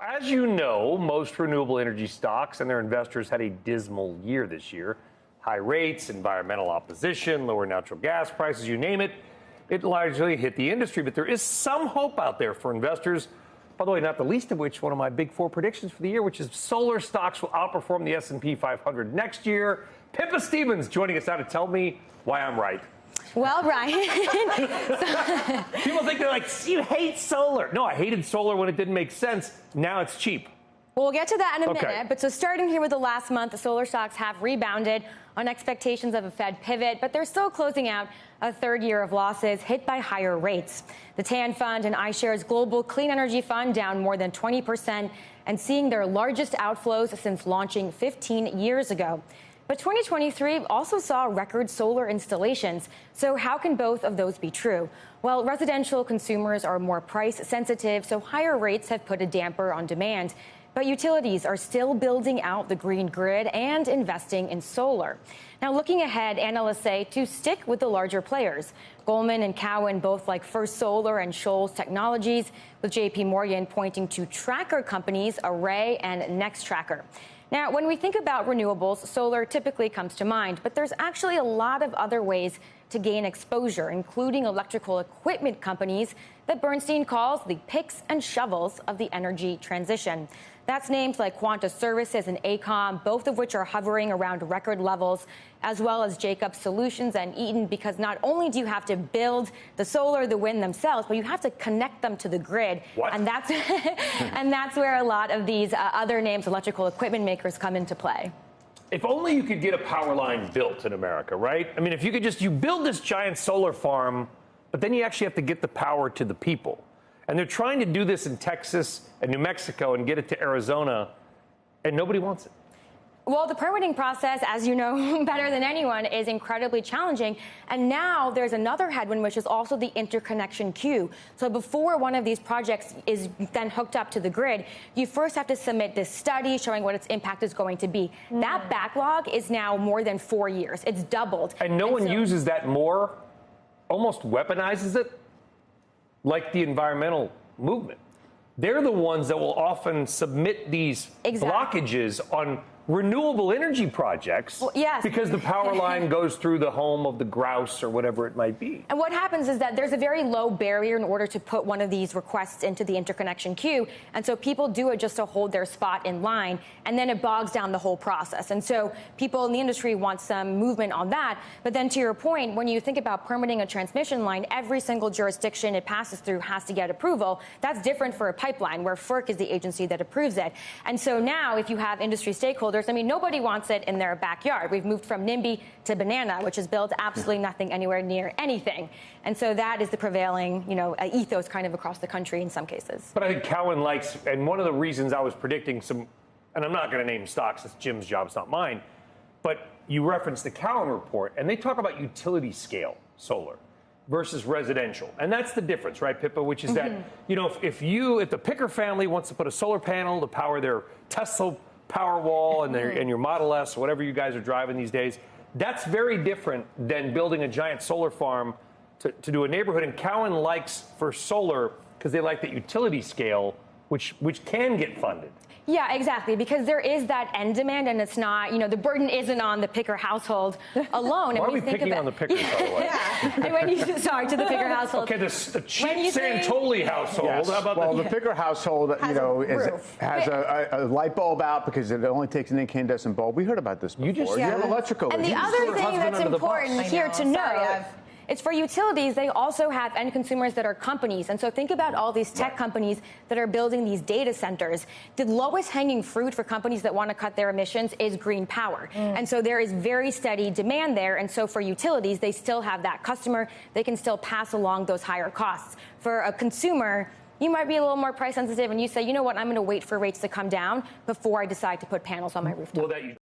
As you know, most renewable energy stocks and their investors had a dismal year this year. High rates, environmental opposition, lower natural gas prices, you name it. It largely hit the industry, but there is some hope out there for investors. By the way, not the least of which, one of my big four predictions for the year, which is solar stocks will outperform the S&P 500 next year. Pippa Stevens joining us now to tell me why I'm right. Well, Ryan. People think they're like, you hate solar. No, I hated solar when it didn't make sense. Now it's cheap. Well, we'll get to that in a minute. But so starting here with the last month, the solar stocks have rebounded on expectations of a Fed pivot, but they're still closing out a third year of losses hit by higher rates. The TAN Fund and iShares Global Clean Energy Fund down more than 20% and seeing their largest outflows since launching 15 years ago. But 2023 also saw record solar installations. So how can both of those be true? Well, residential consumers are more price sensitive, so higher rates have put a damper on demand. But utilities are still building out the green grid and investing in solar. Now, looking ahead, analysts say to stick with the larger players. Goldman and Cowen both like First Solar and Shoals Technologies, with JP Morgan pointing to tracker companies Array and Nextracker. Now, when we think about renewables, solar typically comes to mind, but there's actually a lot of other ways to gain exposure, including electrical equipment companies that Bernstein calls the picks and shovels of the energy transition. That's names like Quanta Services and AECOM, both of which are hovering around record levels, as well as Jacobs Solutions and Eaton, because not only do you have to build the solar, the wind themselves, but you have to connect them to the grid. What? And that's and that's where a lot of these other names, electrical equipment makers, come into play. If only you could get a power line built in America, right? I mean, if you could just, you build this giant solar farm, but then you actually have to get the power to the people. And they're trying to do this in Texas and New Mexico and get it to Arizona, and nobody wants it. Well, the permitting process, as you know better than anyone, is incredibly challenging. And now there's another headwind, which is also the interconnection queue. So before one of these projects is then hooked up to the grid, you first have to submit this study showing what its impact is going to be. That backlog is now more than 4 years. It's doubled. And no one uses that more, almost weaponizes it, like the environmental movement. They're the ones that will often submit these blockages on renewable energy projects, because the power line goes through the home of the grouse or whatever it might be. And what happens is that there's a very low barrier in order to put one of these requests into the interconnection queue. And so people do it just to hold their spot in line, and then it bogs down the whole process. And so people in the industry want some movement on that. But then to your point, when you think about permitting a transmission line, every single jurisdiction it passes through has to get approval. That's different for a pipeline, where FERC is the agency that approves it. And so now if you have industry stakeholders, I mean, nobody wants it in their backyard. We've moved from NIMBY to banana, which has built absolutely nothing anywhere near anything. And so that is the prevailing, ethos kind of across the country in some cases. But I think Cowen likes, and one of the reasons I was predicting some, and I'm not going to name stocks, it's Jim's job, it's not mine, but you referenced the Cowen report, and they talk about utility scale solar versus residential. And that's the difference, right, Pippa, which is that, if the Picker family wants to put a solar panel to power their Tesla Powerwall and your Model S, or whatever you guys are driving these days, that's very different than building a giant solar farm to do a neighborhood. And Cowen likes for solar because they like the utility scale, which can get funded. Yeah, exactly, because there is that end demand, and it's not, the burden isn't on the Picker household alone. Why are we picking on the Pickers, by the way? Sorry, to the Picker household. Okay, the cheap Santoli household. Yes. How about the Picker household, has a light bulb out because it only takes an incandescent bulb. We heard about this before. You have electrical. And the other thing that's important here to note, it's for utilities. They also have end consumers that are companies. And so think about all these tech companies that are building these data centers. The lowest hanging fruit for companies that want to cut their emissions is green power. And so there is very steady demand there. And so for utilities, they still have that customer. They can still pass along those higher costs. For a consumer, you might be a little more price sensitive and you say, you know what, I'm going to wait for rates to come down before I decide to put panels on my rooftop.